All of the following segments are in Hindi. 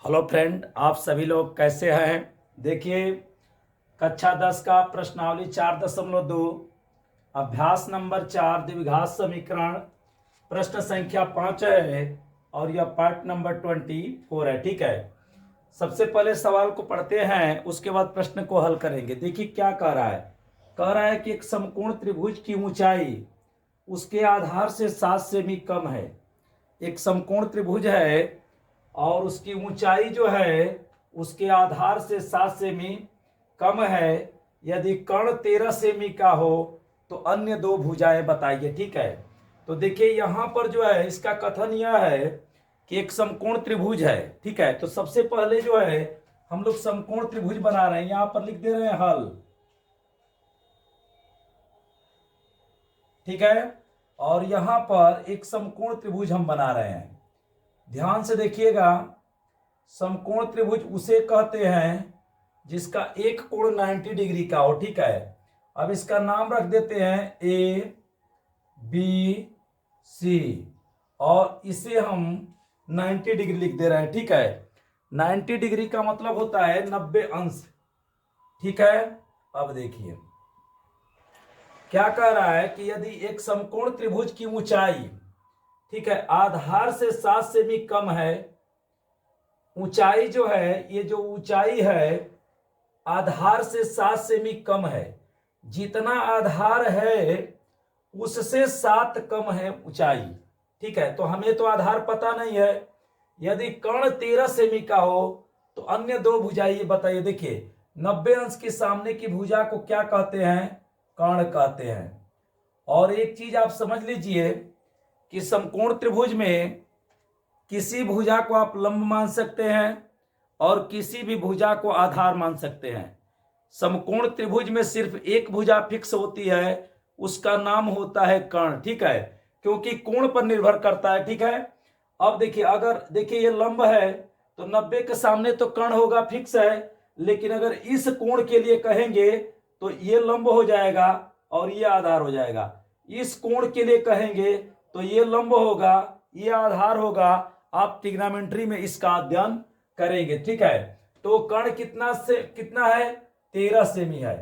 हेलो फ्रेंड, आप सभी लोग कैसे हैं। देखिए, कक्षा 10 का प्रश्नावली 4.2 अभ्यास नंबर 4 द्विघात समीकरण प्रश्न संख्या 5 है और यह पार्ट नंबर 24 है। ठीक है, सबसे पहले सवाल को पढ़ते हैं, उसके बाद प्रश्न को हल करेंगे। देखिए क्या कह रहा है। कह रहा है कि एक समकोण त्रिभुज की ऊंचाई उसके आधार से 7 सेमी कम है। एक समकोण त्रिभुज है और उसकी ऊंचाई जो है उसके आधार से 7 सेमी कम है। यदि कर्ण 13 सेमी का हो तो अन्य दो भुजाएं बताइए। ठीक है, तो देखिए यहां पर जो है इसका कथन यह है कि एक समकोण त्रिभुज है। ठीक है, तो सबसे पहले जो है हम लोग समकोण त्रिभुज बना रहे हैं, यहां पर लिख दे रहे हैं हल। ठीक है, और यहां पर एक समकोण त्रिभुज हम बना रहे हैं। ध्यान से देखिएगा, समकोण त्रिभुज उसे कहते हैं जिसका एक कोण 90 डिग्री का हो। ठीक है, अब इसका नाम रख देते हैं ए बी सी और इसे हम 90 डिग्री लिख दे रहे हैं। ठीक है, 90 डिग्री का मतलब होता है 90 अंश। ठीक है, अब देखिए क्या कह रहा है कि यदि एक समकोण त्रिभुज की ऊंचाई, ठीक है, आधार से 7 सेमी कम है। ऊंचाई जो है, ये जो ऊंचाई है आधार से 7 सेमी कम है। जितना आधार है उससे 7 कम है ऊंचाई। ठीक है, तो हमें तो आधार पता नहीं है। यदि कर्ण 13 सेमी का हो तो अन्य दो भुजाएं ये बताइए। देखिए 90 अंश के सामने की भुजा को क्या कहते हैं? कर्ण कहते हैं। और एक चीज आप समझ लीजिए कि समकोण त्रिभुज में किसी भुजा को आप लंब मान सकते हैं और किसी भी भुजा को आधार मान सकते हैं। समकोण त्रिभुज में सिर्फ एक भुजा फिक्स होती है, उसका नाम होता है कर्ण। ठीक है, क्योंकि कोण पर निर्भर करता है। ठीक है, अब देखिए, अगर देखिए ये लंब है तो 90 के सामने तो कर्ण होगा, फिक्स है। लेकिन अगर इस कोण के लिए कहेंगे तो ये लंब हो जाएगा और ये आधार हो जाएगा। इस कोण के लिए कहेंगे तो ये लंब होगा, ये आधार होगा। आप ट्रिग्नोमेट्री में इसका अध्ययन करेंगे। ठीक है, तो कर्ण कितना है? 13 सेमी है।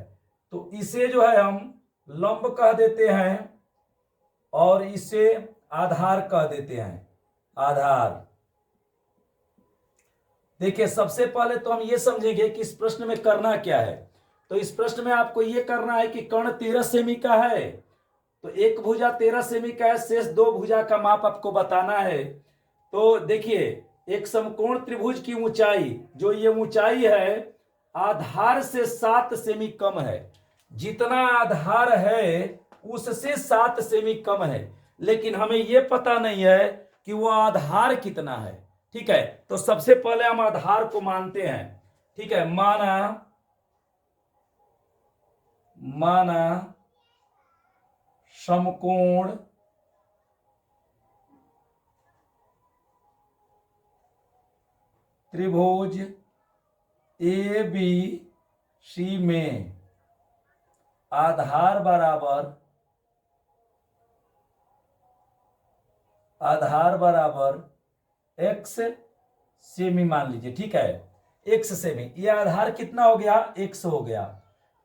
तो इसे जो है हम लंब कह देते हैं और इसे आधार कह देते हैं। आधार। देखिए सबसे पहले तो हम ये समझेंगे कि इस प्रश्न में करना क्या है। तो इस प्रश्न में आपको ये करना है कि कर्ण 13 सेमी का है, तो एक भुजा 13 सेमी का है, शेष दो भुजा का माप आपको बताना है। तो देखिए एक समकोण त्रिभुज की ऊंचाई, जो ये ऊंचाई है आधार से 7 सेमी कम है। जितना आधार है उससे 7 सेमी कम है, लेकिन हमें यह पता नहीं है कि वो आधार कितना है। ठीक है, तो सबसे पहले हम आधार को मानते हैं। ठीक है, माना समकोण त्रिभुज ए बी सी में आधार बराबर x सेमी मान लीजिए। ठीक है, x सेमी, ये आधार कितना हो गया? x हो गया।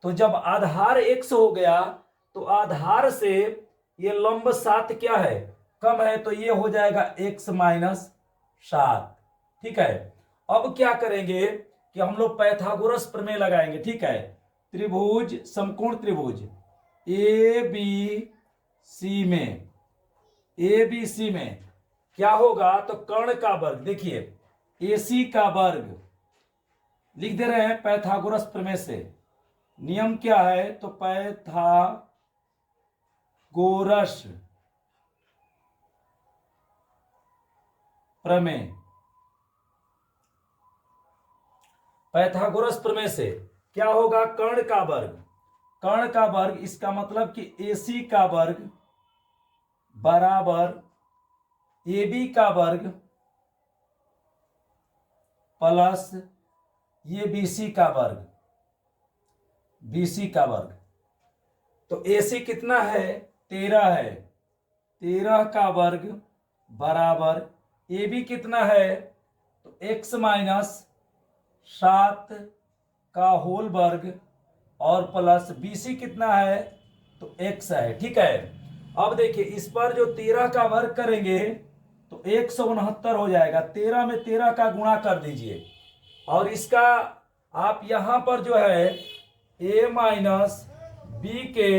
तो जब आधार x हो गया तो आधार से ये लंब 7 क्या है? कम है, तो ये हो जाएगा x माइनस 7। ठीक है, अब क्या करेंगे कि हम लोग पाइथागोरस प्रमेय लगाएंगे। ठीक है, त्रिभुज, समकोण त्रिभुज ए बी सी में क्या होगा? तो कर्ण का वर्ग, देखिए AC का वर्ग लिख दे रहे हैं पाइथागोरस प्रमेय से। नियम क्या है? तो पाइथागोरस प्रमेय, पाइथागोरस प्रमेय से क्या होगा? कर्ण का वर्ग, इसका मतलब कि AC का वर्ग बराबर AB का वर्ग प्लस ये BC का वर्ग। तो AC कितना है? 13 है। 13 का वर्ग बराबर AB कितना है? तो x माइनस 7 का होल वर्ग और प्लस BC कितना है, तो x है। ठीक है, अब देखिए इस पर जो 13 का वर्ग करेंगे तो 169 हो जाएगा। 13 में 13 का गुणा कर दीजिए और इसका आप यहां पर जो है a माइनस बी के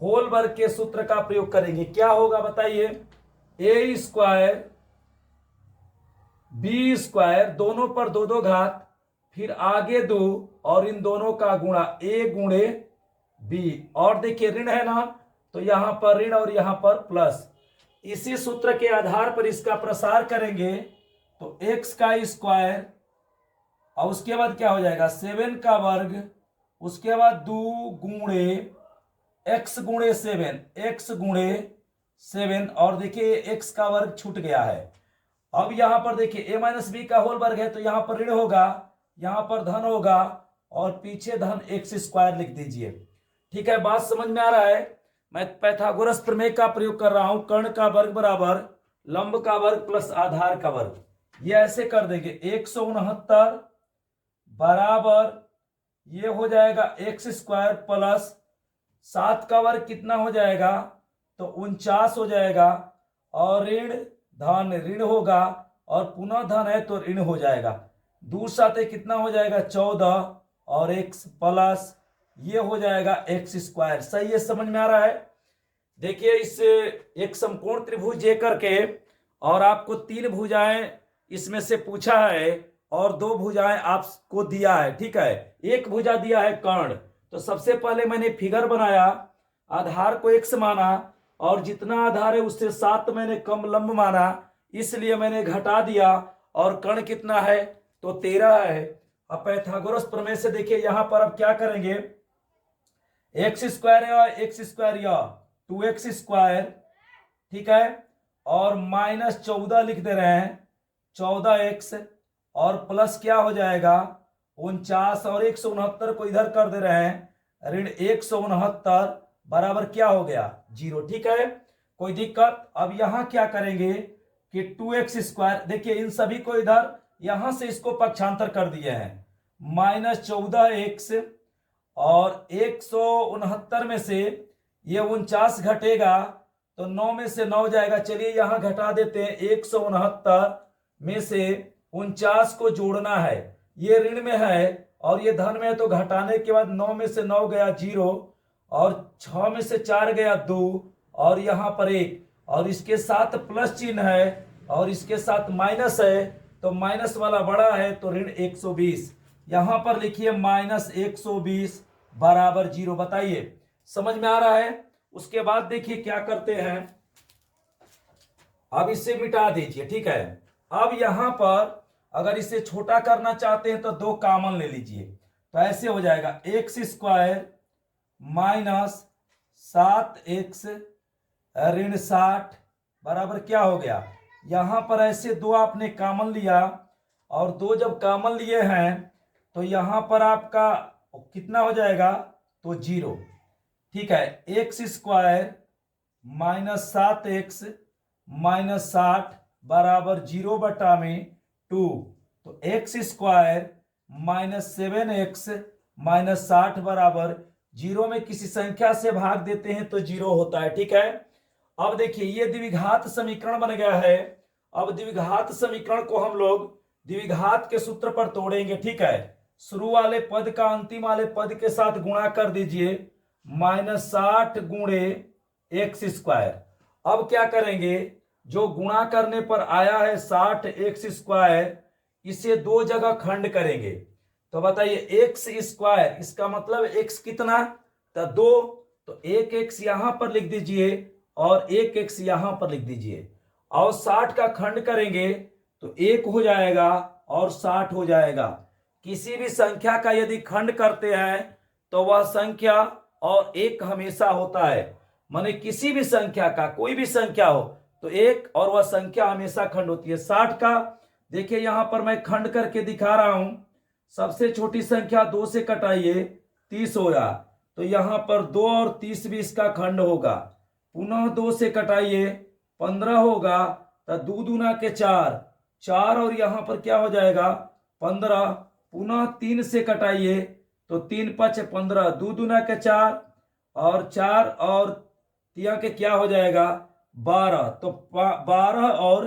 होल वर्ग के सूत्र का प्रयोग करेंगे। क्या होगा बताइए, a स्क्वायर बी स्क्वायर, दोनों पर दो दो घात, फिर आगे 2 और इन दोनों का गुणा a गुणे b। और देखिए ऋण है ना, तो यहां पर ऋण और यहां पर प्लस। इसी सूत्र के आधार पर इसका प्रसार करेंगे तो x का स्क्वायर और उसके बाद क्या हो जाएगा 7 का वर्ग, उसके बाद 2 गुणे x गुणे 7, x गुणे 7 और देखिए x का वर्ग छूट गया है। अब यहां पर देखिए a माइनस बी का होल वर्ग है तो यहां पर ऋण होगा, यहां पर धन होगा और पीछे धन x स्क्वायर लिख दीजिए। ठीक है, बात समझ में आ रहा है। मैं पाइथागोरस प्रमेय का प्रयोग कर रहा हूं, कर्ण का वर्ग बराबर लंब का वर्ग प्लस आधार का वर्ग। ये ऐसे कर देंगे 169 बराबर ये हो जाएगा x स्क्वायर प्लस 7 का वर्ग कितना हो जाएगा, तो 49 हो जाएगा और ऋण धन ऋण होगा और पुनः धन है तो ऋण हो जाएगा। दूर साथे कितना हो जाएगा 14 और x प्लस ये हो जाएगा x स्क्वायर। सही है, समझ में आ रहा है। देखिए इस एक समकोण त्रिभुज ये करके और आपको 3 भुजाएं इसमें से पूछा है और 2 भुजाएं आपको दिया है। ठीक है, एक भुजा दिया है कर्ण, तो सबसे पहले मैंने फिगर बनाया, आधार को x माना और जितना आधार है उससे 7 मैंने कम लंब माना, इसलिए मैंने घटा दिया और कर्ण कितना है, तो 13 है। अब पाइथागोरस प्रमेय से देखिए यहां पर अब क्या करेंगे, x स्क्वायर या x स्क्वायर या 2x स्क्वायर, ठीक है, और माइनस 14 लिख दे रहे हैं 14x और प्लस क्या हो जाएगा 49 और 169 को इधर कर दे रहे हैं ऋण 169 बराबर क्या हो गया 0। ठीक है, कोई दिक्कत। अब यहां क्या करेंगे कि 2x स्क्वायर, देखिए इन सभी को इधर यहां से इसको पक्षांतर कर दिए हैं, माइनस 14x और 169 में से ये 49 घटेगा तो 9 में से 9 जाएगा। चलिए यहां घटा देते हैं, 169 में से 49 को जोड़ना है, ये ऋण में है और ये धन में है, तो घटाने के बाद 9 में से 9 गया 0 और 6 में से 4 गया 2 और यहां पर 1 और इसके साथ प्लस चिन्ह है और इसके साथ माइनस है, तो माइनस वाला बड़ा है तो ऋण 120। यहां पर लिखिए माइनस 120 बराबर 0। बताइए समझ में आ रहा है। उसके बाद देखिए क्या करते हैं, अब इसे मिटा दीजिए। ठीक है, अब यहां पर अगर इसे छोटा करना चाहते हैं तो 2 कॉमन ले लीजिए, तो ऐसे हो जाएगा x स्क्वायर माइनस 7x ऋण 60 बराबर क्या हो गया, यहां पर ऐसे 2 आपने कॉमन लिया और 2 जब कॉमन लिए हैं तो यहां पर आपका कितना हो जाएगा, तो 0। ठीक है, x square minus 7x minus 60 बराबर 0 बटा में 2, तो x square minus 7x minus 60 बराबर 0 में किसी संख्या से भाग देते हैं तो 0 होता है। ठीक है, अब देखिए ये द्विघात समीकरण बन गया है। अब द्विघात समीकरण को हम लोग द्विघात के सूत्र पर तोड़ेंगे। ठीक है, शुरू वाले पद का अंतिम वाले पद के साथ गुणा कर दीजिए, माइनस 60 गुणे एक्स स्क्वायर। अब क्या करेंगे, जो गुणा करने पर आया है 60 एक्स स्क्वायर, इसे 2 जगह खंड करेंगे। तो बताइए एक्स स्क्वायर, इसका मतलब एक्स कितना, तो 2, तो एक एक्स यहां पर लिख दीजिए और एक एक्स यहां पर लिख दीजिए और 60 का खंड करेंगे तो 1 हो जाएगा और 60 हो जाएगा। किसी भी संख्या का यदि खंड करते हैं तो वह संख्या और 1 हमेशा होता है, माने किसी भी संख्या का कोई भी संख्या हो तो 1 और वह संख्या हमेशा खंड होती है। 60 का देखिए यहां पर मैं खंड करके दिखा रहा हूं, सबसे छोटी संख्या 2 से कटाइए 30 होगा, तो यहां पर 2 और 30 भी इसका खंड होगा। पुनः 2 से कटाइए 15 होगा, तो 2 दूना के 4, 4 और यहाँ पर क्या हो जाएगा 15, पुनः 3 से कटाइए तो 3 5 15, 2 दूना के 4 और 4 और तिया के क्या हो जाएगा 12, तो 12 और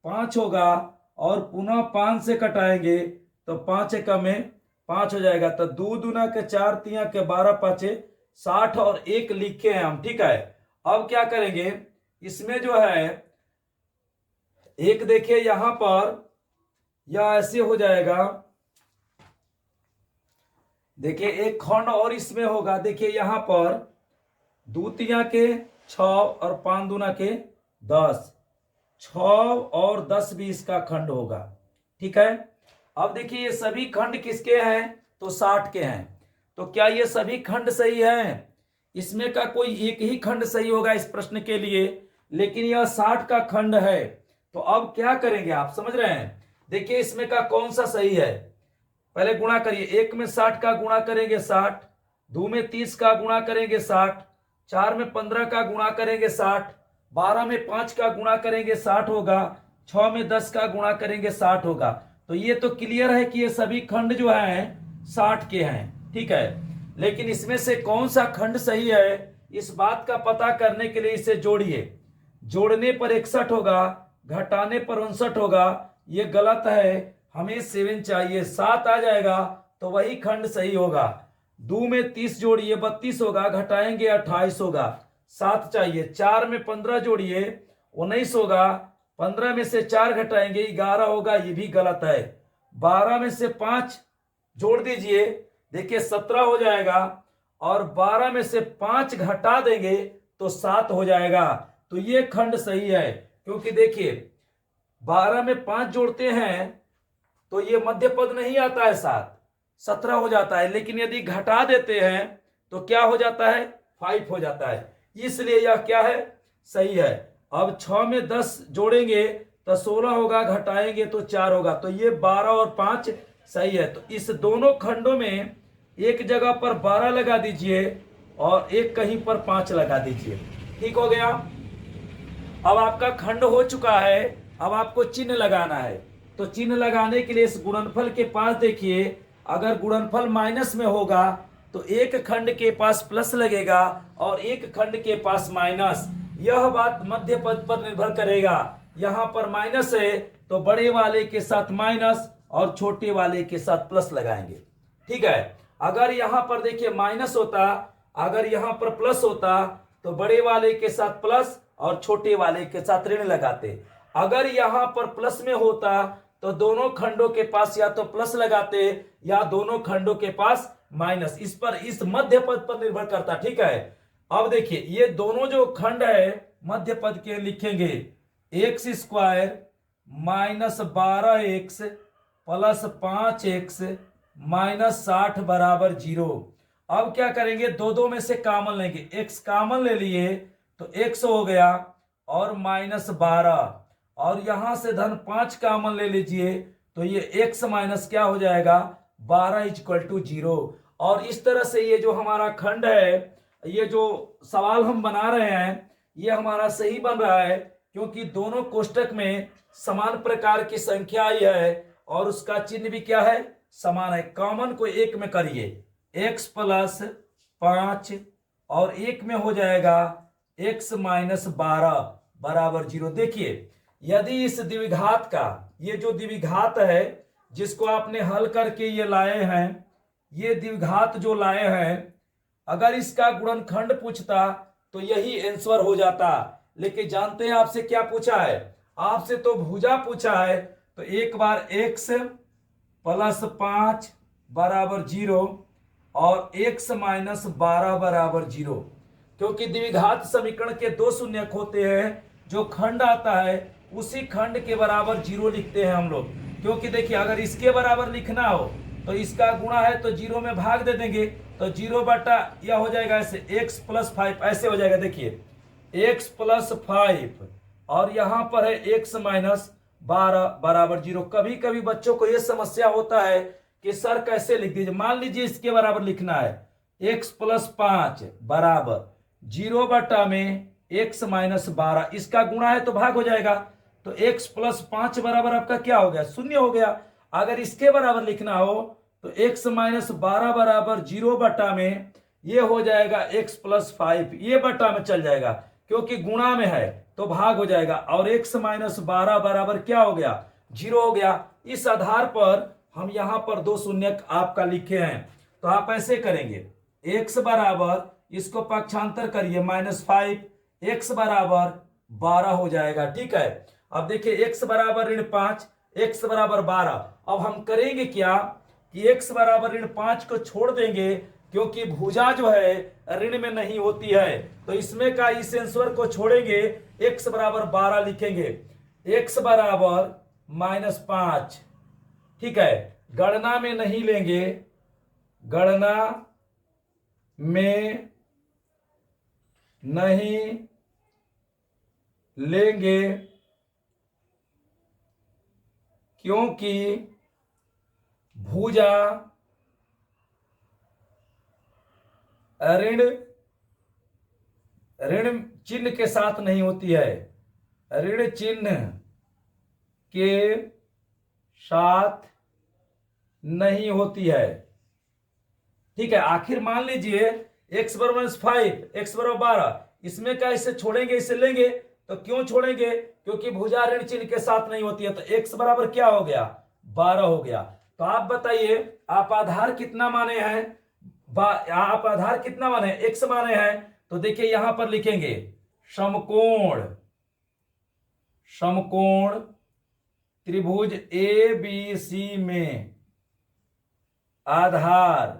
5 होगा और पुनः 5 से कटाएंगे तो 5 एकम में 5 हो जाएगा, तो 2 दूना के 4 तिया के 12 5 60 और 1 लिखे हैं हम। ठीक है, अब क्या करेंगे इसमें जो है एक देखिए यहां पर यह ऐसे हो जाएगा, देखिए एक खंड और इसमें होगा, देखिए यहां पर 2 तिया के 6 और 5 दूना के 10, 6 और 10 भी इसका खंड होगा। ठीक है, अब देखिए ये सभी खंड किसके हैं तो 60 के हैं, तो क्या ये सभी खंड सही हैं? इसमें का कोई एक ही खंड सही होगा इस प्रश्न के लिए, लेकिन यह 60 का खंड है। तो अब क्या करेंगे आप समझ रहे हैं, देखिए इसमें का कौन सा सही है, पहले गुणा करिए, 1 में 60 का गुणा करेंगे 60, 2 में 30 का गुणा करेंगे 60, 4 में 15 का गुणा करेंगे 60, 12 में 5 का गुणा करेंगे 60 होगा, 6 में 10 का गुणा करेंगे 60 होगा। तो ये तो क्लियर है कि ये सभी खंड जो हैं 60 के हैं। ठीक है, लेकिन इसमें से कौन सा खंड सही है इस बात का पता करने के लिए इसे जोड़िए, जोड़ने पर 61 होगा, घटाने पर 59 होगा, ये गलत है, हमें 7 चाहिए, 7 आ जाएगा तो वही खंड सही होगा। 2 में 30 जोड़िए 32 होगा, घटाएंगे 28 होगा, 7 चाहिए। 4 में 15 जोड़िए 19 होगा, 15 में से 4 घटाएंगे 11 होगा, ये भी गलत है। 12 में से 5 जोड़ दीजिए, देखिए 17 हो जाएगा, और 12 में से 5 घटा देंगे तो 7 हो जाएगा, तो ये खंड सही है। क्योंकि देखिए 12 में 5 जोड़ते हैं तो ये मध्य पद नहीं आता है 7, 17 हो जाता है, लेकिन यदि घटा देते हैं तो क्या हो जाता है 5 हो जाता है, इसलिए यह क्या है सही है। अब 6 में 10 जोड़ेंगे तो 16 होगा, घटाएंगे तो 4 होगा, तो ये 12 और 5 सही है। तो इस दोनों खंडों में एक जगह पर 12 लगा दीजिए और एक कहीं पर 5 लगा दीजिए। ठीक हो गया, अब आपका खंड हो चुका है, अब आपको चिन्ह लगाना है। तो चिन्ह लगाने के लिए इस गुणनफल के पास देखिए, अगर गुणनफल माइनस में होगा तो एक खंड के पास प्लस लगेगा और एक खंड के पास माइनस, यह बात मध्य पद पर निर्भर करेगा। यहां पर माइनस है तो बड़े वाले के साथ माइनस और छोटे वाले के साथ प्लस लगाएंगे। ठीक है, अगर यहां पर देखिए माइनस होता, अगर यहां पर प्लस होता तो बड़े वाले के साथ प्लस और छोटे वाले के साथ ऋण लगाते। अगर यहां पर प्लस में होता तो दोनों खंडों के पास या तो प्लस लगाते या दोनों खंडों के पास माइनस, इस पर इस मध्य पद पर निर्भर करता। ठीक है, अब देखिए ये दोनों जो खंड है मध्य पद के लिखेंगे, x square minus 12x plus 5x minus 60 बराबर 0। अब क्या करेंगे, दो में से कॉमन लेंगे, x कॉमन ले लिए तो x हो गया और माइनस 12, और यहां से धन 5 कॉमन ले लीजिए तो ये x माइनस क्या हो जाएगा 12 इक्वल टू 0। और इस तरह से ये जो हमारा खंड है, ये जो सवाल हम बना रहे हैं ये हमारा सही बन रहा है, क्योंकि दोनों कोष्टक में समान प्रकार की संख्या आई है और उसका चिन्ह भी क्या है समान है। कॉमन को एक में करिए, x प्लस 5 और एक में हो जाएगा x माइनस 12 बराबर 0। देखिए यदि इस द्विघात का, ये जो द्विघात है जिसको आपने हल करके ये लाए हैं, ये द्विघात जो लाए हैं, अगर इसका गुणनखंड पूछता तो यही आंसर हो जाता। लेकिन जानते हैं आपसे क्या पूछा है, आपसे तो भुजा पूछा है। तो एक बार x प्लस 5 बराबर 0 और x माइनस 12 बराबर 0, क्योंकि द्विघात समीकरण के 2 शून्यक होते हैं, जो खंड आता है उसी खंड के बराबर 0 लिखते हैं हम लोग। क्योंकि देखिए अगर इसके बराबर लिखना हो तो इसका गुणा है तो 0 में भाग दे देंगे, तो 0 बटा यह हो जाएगा ऐसे x प्लस 5 ऐसे हो जाएगा। देखिए x प्लस 5 और यहाँ पर है x माइनस 12 बराबर 0। कभी कभी बच्चों को यह समस्या होता है कि सर कैसे लिख दीजिए, मान लीजिए इसके बराबर लिखना है x प्लस 5 बराबर 0 बटा में x माइनस 12, इसका गुणा है तो भाग हो जाएगा, तो x प्लस 5 बराबर आपका क्या हो गया, 0 हो गया। अगर इसके बराबर लिखना हो तो x माइनस 12 बराबर 0 बटा में ये हो जाएगा x प्लस 5, ये बटा में चल जाएगा क्योंकि गुणा में है तो भाग हो जाएगा, और x माइनस 12 बराबर क्या हो गया, 0 हो गया। इस आधार पर हम यहां पर दो शून्यक आपका लिखे हैं, तो आप ऐसे करेंगे, x बराबर, इसको पक्षांतर करिए -5, x बराबर 12 हो जाएगा। ठीक है, अब देखिए x बराबर -5, x बराबर 12। अब हम करेंगे क्या कि x बराबर -5 को छोड़ देंगे क्योंकि भुजा जो है ऋण में नहीं होती है, तो इसमें का इस आंसर को छोड़ेंगे, x बराबर 12 लिखेंगे, x बराबर -5। ठीक है, गणना में नहीं लेंगे, गणना में नहीं लेंगे क्योंकि भुजा ऋण चिन्ह के साथ नहीं होती है, ऋण चिन्ह के साथ नहीं होती है। ठीक है, आखिर मान लीजिए x बराबर -5, x बराबर 12, इसमें क्या इसे छोड़ेंगे, इसे लेंगे, तो क्यों छोड़ेंगे, क्योंकि भुजा ऋण चिन्ह के साथ नहीं होती है, तो x बराबर क्या हो गया, 12 हो गया। तो आप बताइए, आप आधार कितना माने हैं, आप आधार कितना माने, x माने हैं, तो देखिए यहां पर लिखेंगे समकोण, समकोण त्रिभुज ABC में आधार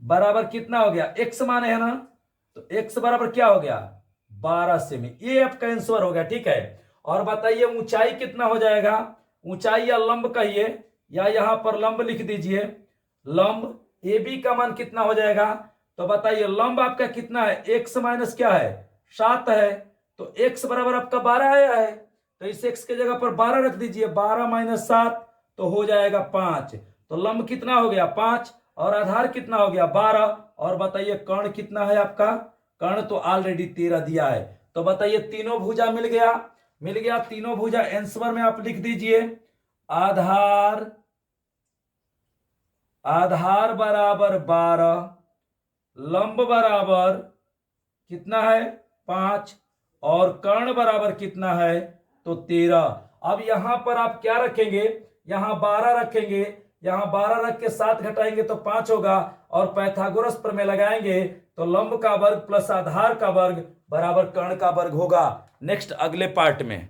बराबर कितना हो गया, x माने है ना, तो x बराबर क्या हो गया, 12 सेमी, ये आपका आंसर हो गया। ठीक है, और बताइए ऊंचाई कितना हो जाएगा, ऊंचाई या लंब कहिए, या यहां पर लंब लिख दीजिए, लंब AB का मान कितना हो जाएगा, तो बताइए लंब आपका कितना है, x माइनस क्या है, 7 है, तो x बराबर आपका 12 आया है, तो इस x के जगह पर 12 रख दीजिए, 12 माइनस 7 तो हो जाएगा 5, तो लंब कितना हो गया 5, और आधार कितना हो गया 12, और बताइए कर्ण कितना है आपका, कर्ण तो ऑलरेडी 13 दिया है। तो बताइए तीनों भुजा मिल गया, मिल गया तीनों भुजा, आंसर में आप लिख दीजिए आधार, आधार बराबर 12, लंब बराबर कितना है 5, और कर्ण बराबर कितना है तो 13। अब यहां पर आप क्या रखेंगे, यहां 12 रखेंगे, यहां 12 रख के 7 घटाएंगे तो 5 होगा, और पाइथागोरस प्रमेय लगाएंगे तो लंब का वर्ग प्लस आधार का वर्ग बराबर कर्ण का वर्ग होगा। नेक्स्ट अगले पार्ट में।